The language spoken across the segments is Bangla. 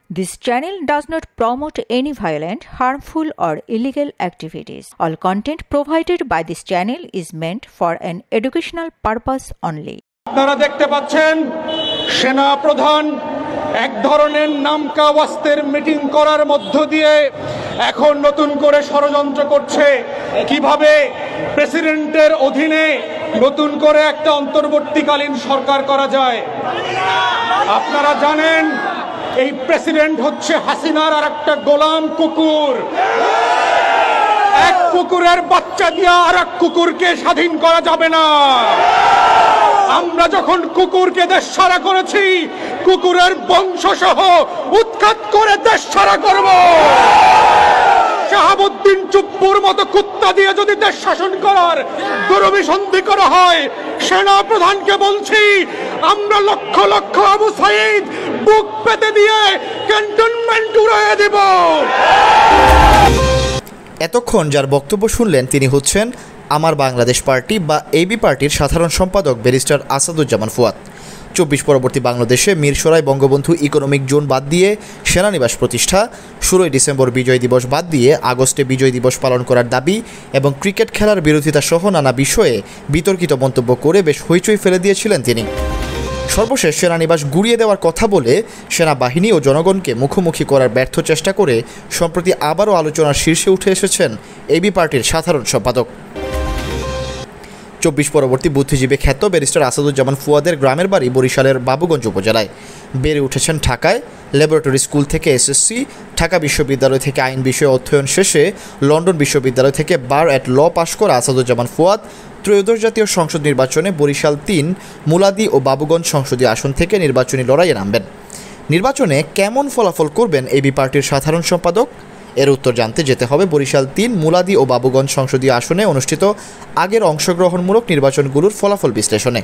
This channel does not promote any violent, harmful, or illegal activities. All content provided by this channel is meant for an educational purpose only. আপনারা দেখতে পাচ্ছেন সেনা প্রধান এক ধরনের নামকা ওয়াস্তের মিটিং করার মধ্য দিয়ে এখন নতুন করে ষড়যন্ত্র করছে কিভাবে প্রেসিডেন্টের অধীনে নতুন করে একটা অন্তর্বর্তীকালীন সরকার করা যায়। আপনারা জানেন এই প্রেসিডেন্ট হচ্ছে হাসিনার আরেকটা গোলাম কুকুর। এক কুকুরের বাচ্চা দিয়ে আরেক কুকুরকে স্বাধীন করা যাবে না। আমরা যখন কুকুরকে দেশ ছাড়া করেছি, কুকুরের বংশসহ উৎখাত করে দেশ ছাড়া করব। শাহাবুদ্দিন চুপ্পুর মতো কুত্তা দিয়ে যদি দেশ শাসন করার দুরভিসন্ধি করা হয়, সেনা প্রধানকে বলছি আমরা লক্ষ লক্ষ আবু সাইদ বুক পেতে দিয়ে ক্যান্টনমেন্ট উড়িয়ে দেব। এতক্ষণ যার বক্তব্য শুনলেন তিনি হচ্ছেন আমার বাংলাদেশ পার্টি বা এবি পার্টির সাধারণ সম্পাদক ব্যারিস্টার আসাদুজ্জামান ফুয়াদ। ২৪ পরবর্তী বাংলাদেশে মিরসরাই বঙ্গবন্ধু ইকোনমিক জোন বাদ দিয়ে সেনানিবাস প্রতিষ্ঠা, ১৬ই ডিসেম্বর বিজয় দিবস বাদ দিয়ে আগস্টে বিজয় দিবস পালন করার দাবি এবং ক্রিকেট খেলার বিরোধিতা সহ নানা বিষয়ে বিতর্কিত মন্তব্য করে বেশ হইচই ফেলে দিয়েছিলেন তিনি। সর্বশেষ সেনানিবাস গুড়িয়ে দেওয়ার কথা বলে সেনাবাহিনী ও জনগণকে মুখোমুখি করার ব্যর্থ চেষ্টা করে সম্প্রতি আবারও আলোচনার শীর্ষে উঠে এসেছেন এবি পার্টির সাধারণ সম্পাদক। ২৪ পরবর্তী বুদ্ধিজীবী খ্যাত ব্যারিস্টার আসাদুজ্জামান ফুয়াদের গ্রামের বাড়ি বরিশালের বাবুগঞ্জ উপজেলায়। বেড়ে উঠেছেন ঢাকায়। ল্যাবরেটরি স্কুল থেকে এসএসসি, ঢাকা বিশ্ববিদ্যালয় থেকে আইন বিষয়ে অধ্যয়ন শেষে লন্ডন বিশ্ববিদ্যালয় থেকে বার অ্যাট ল পাশ করা আসাদুজ্জামান ফুয়াদ ত্রয়োদশ জাতীয় সংসদ নির্বাচনে বরিশাল ৩, মুলাদি ও বাবুগঞ্জ সংসদীয় আসন থেকে নির্বাচনী লড়াইয়ে নামবেন। নির্বাচনে কেমন ফলাফল করবেন এবি পার্টির সাধারণ সম্পাদক? এর উত্তর জানতে যেতে হবে বরিশাল ৩, মুলাদি ও বাবুগঞ্জ সংসদীয় আসনে অনুষ্ঠিত আগের অংশগ্রহণমূলক নির্বাচনগুলোর ফলাফল বিশ্লেষণে।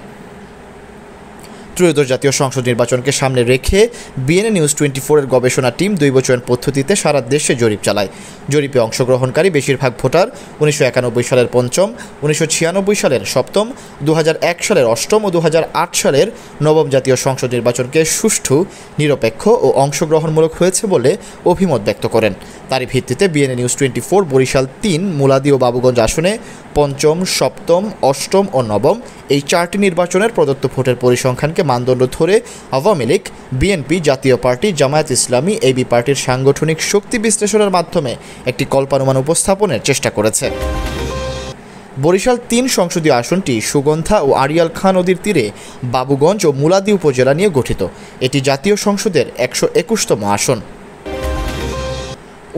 ত্রয়োদশ জাতীয় সংসদ নির্বাচনকে সামনে রেখে বিএনএ নিউজ 24-এর গবেষণা টিম ২ বছর পদ্ধতিতে সারা দেশে জরিপ চালায়। জরিপে অংশগ্রহণকারী বেশিরভাগ ভোটার ১৯৯১ সালের পঞ্চম, ১৯৯৬ সালের সপ্তম, ২০০১ সালের অষ্টম ও ২০০৮ সালের নবম জাতীয় সংসদ নির্বাচনকে সুষ্ঠু, নিরপেক্ষ ও অংশগ্রহণমূলক হয়েছে বলে অভিমত ব্যক্ত করেন। তারই ভিত্তিতে বিএনএ নিউজ 24 বরিশাল ৩, মুলাদি ও বাবুগঞ্জ আসনে পঞ্চম, সপ্তম, অষ্টম ও নবম এই 4টি নির্বাচনের প্রদত্ত ভোটের পরিসংখ্যানকে মানদণ্ড ধরে আওয়ামী লীগ, বিএনপি, জাতীয় পার্টি, জামায়াত ইসলামী, এবি পার্টির সাংগঠনিক শক্তি বিশ্লেষণের মাধ্যমে একটি কল্পানুমান উপস্থাপনের চেষ্টা করেছে। বরিশাল ৩ সংসদীয় আসনটি সুগন্ধা ও আড়িয়াল খাঁ নদীর তীরে বাবুগঞ্জ ও মুলাদি উপজেলা নিয়ে গঠিত। এটি জাতীয় সংসদের ১২১তম আসন।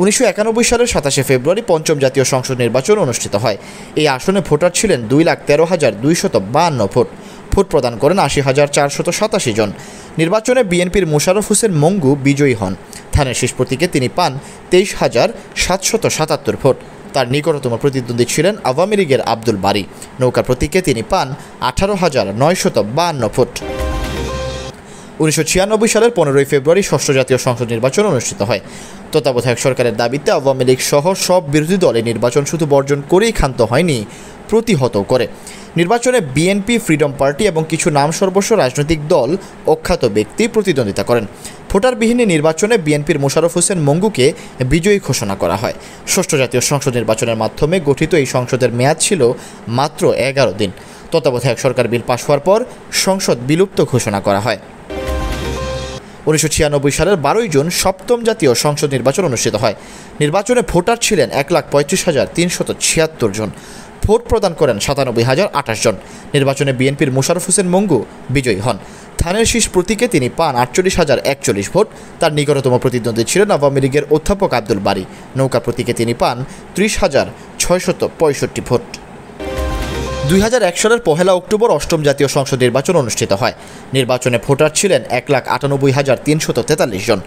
১৯৯১ সালের ২৭শে ফেব্রুয়ারি পঞ্চম জাতীয় সংসদ নির্বাচন অনুষ্ঠিত হয়। এই আসনে ভোটার ছিলেন ২,১৩,২৫২ ভোট। ভোট প্রদান করেন ৮০,৪৮৭ জন। নির্বাচনে বিএনপির মোশাররফ হোসেন মঙ্গু বিজয়ী হন। ধানের শীষ প্রতীকে তিনি পান ২৩,৭৭৭ ভোট। তার নিকটতম প্রতিদ্বন্দ্বী ছিলেন আওয়ামী লীগের আব্দুল বারী। নৌকা প্রতীকে তিনি পান ১৮,৯৫২ ভোট। ১৯৯৬ সালের ১৫ই ফেব্রুয়ারি ষষ্ঠ জাতীয় সংসদ নির্বাচন অনুষ্ঠিত হয়। তত্ত্বাবধায়ক সরকারের দাবিতে আওয়ামী লীগ সহ সব বিরোধী দল এই নির্বাচন শুধু বর্জন করেই ক্ষান্ত হয়নি, প্রতিহতও করে। নির্বাচনে বিএনপি, ফ্রিডম পার্টি এবং কিছু নামসর্বস্ব রাজনৈতিক দল, অখ্যাত ব্যক্তি প্রতিদ্বন্দ্বিতা করেন। ভোটারবিহীন নির্বাচনে বিএনপির মোশাররফ হোসেন মঙ্গুকে বিজয়ী ঘোষণা করা হয়। ষষ্ঠ জাতীয় সংসদ নির্বাচনের মাধ্যমে গঠিত এই সংসদের মেয়াদ ছিল মাত্র ১১ দিন। তত্ত্বাবধায়ক সরকার বিল পাশ হওয়ার পর সংসদ বিলুপ্ত ঘোষণা করা হয়। ১৯৯৬ সালের ১২ই জুন সপ্তম জাতীয় সংসদ নির্বাচন অনুষ্ঠিত হয়। নির্বাচনে ভোটার ছিলেন ১,৩৫,৩৭৬ জন। ভোট প্রদান করেন ৯৭,০২৮ জন। নির্বাচনে বিএনপির মোশাররফ হোসেন মঙ্গু বিজয়ী হন। ধানের শীষ প্রতীকে তিনি পান ৪৮,০৪১ ভোট। তার নিকটতম প্রতিদ্বন্দ্বী ছিলেন আওয়ামী লীগের অধ্যাপক আব্দুল বারী। নৌকা প্রতীকে তিনি পান ৩০,৬৬৫ ভোট। ২০০১ সালের ১ অক্টোবর অষ্টম জাতীয় সংসদ নির্বাচন অনুষ্ঠিত হয়। নির্বাচনে ভোটার ছিলেন ১,৯৮,৩৪৩ জন।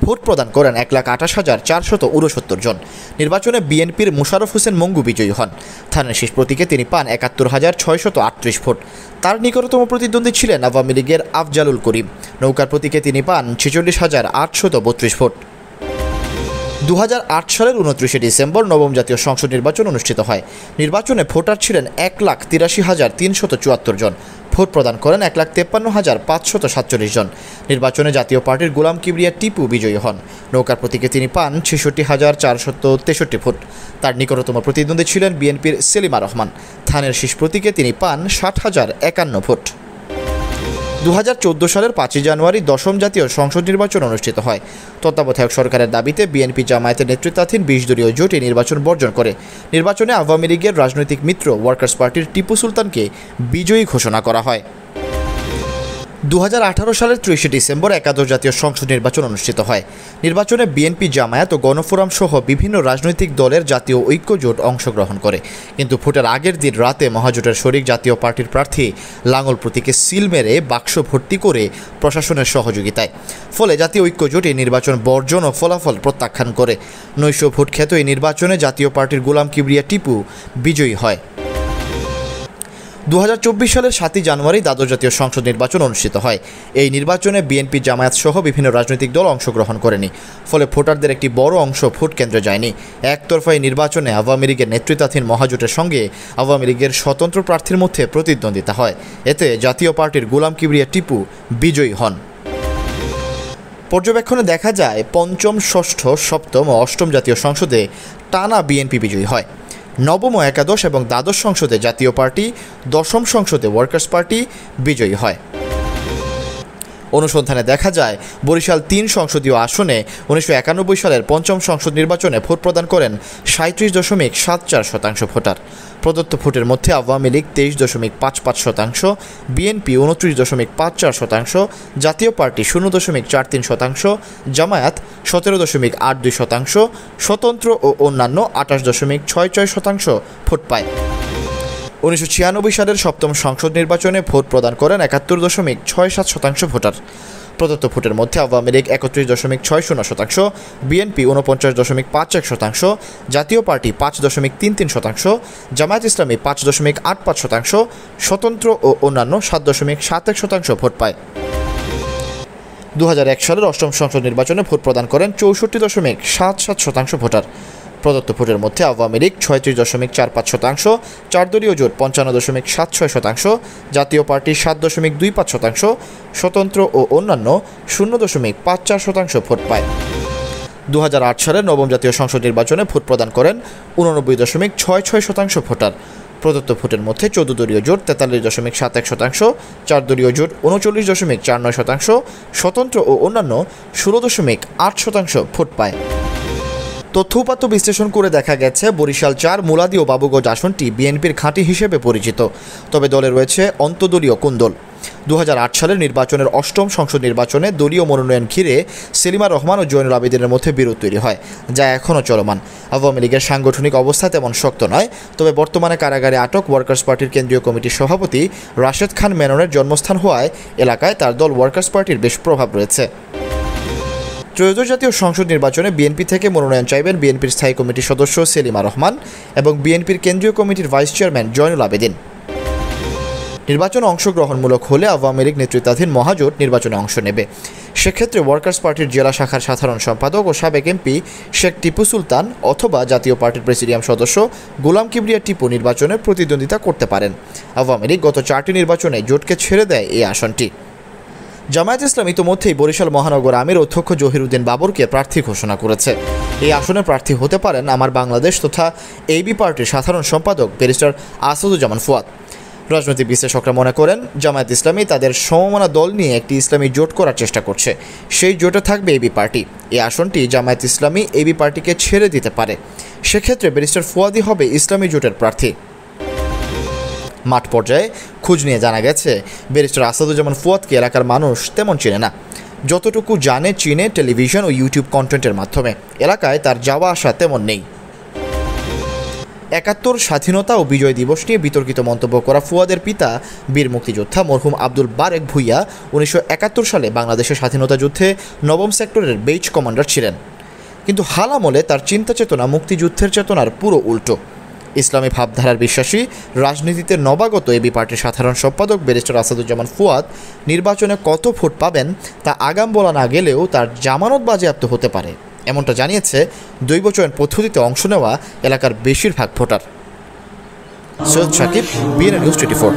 ভোট প্রদান করেন ১,২৮,৪৬৯ জন। নির্বাচনে বিএনপির মোশাররফ হোসেন মঙ্গু বিজয়ী হন। ধানের শীষ প্রতীকে তিনি পান ৭১,৬৩৮ ভোট। তার নিকটতম প্রতিদ্বন্দ্বী ছিলেন আওয়ামী লীগের আফজালুল করিম। নৌকার প্রতীকে তিনি পান ৪৬,৮৩২ ভোট। 2008 সালের 29 ডিসেম্বর নবম জাতীয় সংসদ নির্বাচন অনুষ্ঠিত হয়। নির্বাচনে ভোটার ছিলেন 1,83,374 জন। ভোট প্রদান করেন 1,53,547 জন। নির্বাচনে জাতীয় পার্টির গোলাম কিবরিয়া টিপু বিজয়ী হন। নৌকার প্রতীকে তিনি পান 66,463 ভোট। তার নিকটতম প্রতিদ্বন্দ্বী ছিলেন বিএনপির সেলিমা রহমান। ধানের শীষ প্রতীকে তিনি পান 60,051 ভোট। 2014 সালের 5 জানুয়ারি দশম জাতীয় সংসদ নির্বাচন অনুষ্ঠিত হয়। তত্ত্বাবধায়ক সরকারের দাবিতে বিএনপি জামায়াতের নেতৃত্বাধীন 20 দলীয় জোট এই নির্বাচন বর্জন করে। নির্বাচনে আওয়ামী লীগের রাজনৈতিক মিত্র ওয়ার্কার্স পার্টির টিপু সুলতানকে বিজয়ী ঘোষণা করা হয়। 2018 সালের 30 ডিসেম্বর একাদশ জাতীয় সংসদ নির্বাচন অনুষ্ঠিত হয়। নির্বাচনে বিএনপি জামায়াত ও গণফোরাম সহ বিভিন্ন রাজনৈতিক দলের জাতীয় ঐক্য জোট অংশগ্রহণ করে, কিন্তু ভোটের আগের দিন রাতে মহাজোটের শরিক জাতীয় পার্টির প্রার্থী লাঙল প্রতীকে সিল মেরে বাক্স ভর্তি করে প্রশাসনের সহযোগিতায়। ফলে জাতীয় ঐক্য জোট এই নির্বাচন বর্জন ও ফলাফল প্রত্যাখ্যান করে। নৈশ ভোট খ্যাত এই নির্বাচনে জাতীয় পার্টির গোলাম কিবরিয়া টিপু বিজয়ী হয়। 2024 সালের 7 জানুয়ারি দ্বাদশ জাতীয় সংসদ নির্বাচন অনুষ্ঠিত হয়। এই নির্বাচনে বিএনপি জামায়াত সহ বিভিন্ন রাজনৈতিক দল অংশগ্রহণ করেনি, ফলে ভোটারদের একটি বড় অংশ ভোট কেন্দ্রে যায়নি। একতরফা এই নির্বাচনে আওয়ামী লীগের নেতৃত্বাধীন মহাজোটের সঙ্গে আওয়ামী লীগের স্বতন্ত্র প্রার্থীর মধ্যে প্রতিদ্বন্দ্বিতা হয়। এতে জাতীয় পার্টির গোলাম কিবরিয়া টিপু বিজয়ী হন। পর্যবেক্ষণে দেখা যায় পঞ্চম, ষষ্ঠ, সপ্তম ও অষ্টম জাতীয় সংসদে টানা বিএনপি বিজয়ী হয়। নবম ও একাদশ এবং দ্বাদশ সংসদে জাতীয় পার্টি, দশম সংসদে ওয়ার্কার্স পার্টি বিজয়ী হয়। অনুসন্ধানে দেখা যায় বরিশাল 3 সংসদীয় আসনে 1991 সালের পঞ্চম সংসদ নির্বাচনে ভোট প্রদান করেন 37.74% ভোটার। প্রদত্ত ভোটের মধ্যে আওয়ামী লীগ 23.55%, বিএনপি 29.54%, জাতীয় পার্টি 0.43%, জামায়াত 17.82%, স্বতন্ত্র ও অন্যান্য 28.66% ভোট পায়। 1996 সালের সপ্তম সংসদ নির্বাচনে ভোট প্রদান করেন 71.67% ভোটার। প্রদত্ত ভোটের মধ্যে আওয়ামী লীগ 31.60%, বিএনপি 49.51%, জাতীয় পার্টি 5.33%, জামায়াত ইসলামী 5.85%, স্বতন্ত্র ও অন্যান্য 7.71% ভোট পায়। 2001 সালের অষ্টম সংসদ নির্বাচনে ভোট প্রদান করেন 64.77% ভোটার। প্রদত্ত ভোটের মধ্যে আওয়ামী লীগ 36.45%, 4 দলীয় জোট 55.76%, জাতীয় পার্টি 7.25%, স্বতন্ত্র ও অন্যান্য 0.54% ভোট পায়। 2008 সালের নবম জাতীয় সংসদ নির্বাচনে ভোট প্রদান করেন 89.66% ভোটার। প্রদত্ত ভোটের মধ্যে 14 দলীয় জোট 43.71%, 4 দলীয় জোট 39.49%, স্বতন্ত্র ও অন্যান্য 16.8% ভোট পায়। তথ্য উপাত্ত বিশ্লেষণ করে দেখা গেছে বরিশাল 4 মুলাদি ও বাবুগঞ্জ আসনটি বিএনপির ঘাঁটি হিসেবে পরিচিত, তবে দলে রয়েছে অন্তদলীয় কোন্দল। 2008 সালের নির্বাচনের অষ্টম সংসদ নির্বাচনে দলীয় মনোনয়ন ঘিরে সেলিমা রহমান ও জয়নুল আবেদিনের মধ্যে বিরোধ তৈরি হয়, যা এখনও চলমান। আওয়ামী লীগের সাংগঠনিক অবস্থা তেমন শক্ত নয়, তবে বর্তমানে কারাগারে আটক ওয়ার্কার্স পার্টির কেন্দ্রীয় কমিটির সভাপতি রাশেদ খান মেননের জন্মস্থান হওয়ায় এলাকায় তার দল ওয়ার্কার্স পার্টির বেশ প্রভাব রয়েছে। ত্রয়োদশ জাতীয় সংসদ নির্বাচনে বিএনপি থেকে মনোনয়ন চাইবেন বিএনপির স্থায়ী কমিটির সদস্য সেলিমা রহমান এবং বিএনপির কেন্দ্রীয় কমিটির ভাইস চেয়ারম্যান জয়নুল আবেদিন। নির্বাচনে অংশগ্রহণমূলক হলে আওয়ামী লীগ নেতৃত্বাধীন মহাজোট নির্বাচনে অংশ নেবে। সেক্ষেত্রে ওয়ার্কার্স পার্টির জেলা শাখার সাধারণ সম্পাদক ও সাবেক এমপি শেখ টিপু সুলতান অথবা জাতীয় পার্টির প্রেসিডিয়াম সদস্য গোলাম কিবরিয়া টিপু নির্বাচনে প্রতিদ্বন্দ্বিতা করতে পারেন। আওয়ামী লীগ গত 4টি নির্বাচনে জোটকে ছেড়ে দেয় এই আসনটি। জামায়াত ইসলাম ইতোমধ্যেই বরিশাল মহানগর আমির অধ্যক্ষ জহিরুদ্দিন বাবরকে প্রার্থী ঘোষণা করেছে। এই আসনে প্রার্থী হতে পারেন আমার বাংলাদেশ তথা এবি পার্টির সাধারণ সম্পাদক ব্যারিস্টার আসাদুজ্জামান ফুয়াদ। রাজনৈতিক বিশ্লেষকরা মনে করেন জামায়াত ইসলামী তাদের সমমনা দল নিয়ে একটি ইসলামী জোট করার চেষ্টা করছে। সেই জোটে থাকবে এবি পার্টি। এই আসনটি জামায়াত ইসলামী এবি পার্টিকে ছেড়ে দিতে পারে। সেক্ষেত্রে ব্যারিস্টার ফুয়াদই হবে ইসলামী জোটের প্রার্থী। মাঠ পর্যায়ে খোঁজ নিয়ে জানা গেছে ব্যারিস্টার আসাদুজ্জামান ফুয়াদকে এলাকার মানুষ তেমন চেনে না। যতটুকু জানে চিনে টেলিভিশন ও ইউটিউব কন্টেন্টের মাধ্যমে। এলাকায় তার যাওয়া আসা তেমন নেই। 71 স্বাধীনতা ও বিজয় দিবস নিয়ে বিতর্কিত মন্তব্য করা ফুয়াদের পিতা বীর মুক্তিযোদ্ধা মরহুম আব্দুল বারেক ভুইয়া 1971 সালে বাংলাদেশের স্বাধীনতা যুদ্ধে নবম সেক্টরের বেজ কমান্ডার ছিলেন, কিন্তু হাল আমলে তার চিন্তা চেতনা মুক্তিযুদ্ধের চেতনার পুরো উল্টো। ইসলামী ভাবধারার বিশ্বাসী, রাজনীতিতে নবাগত এবি পার্টির সাধারণ সম্পাদক ব্যারিস্টার আসাদুজ্জামান ফুয়াদ নির্বাচনে কত ভোট পাবেন তা আগাম বলা না গেলেও তার জামানত বাজেয়াপ্ত হতে পারে এমনটা জানিয়েছে দৈব চয়ন পদ্ধতিতে অংশ নেওয়া এলাকার বেশিরভাগ ভোটার। Syed Sakib, BNN news 24।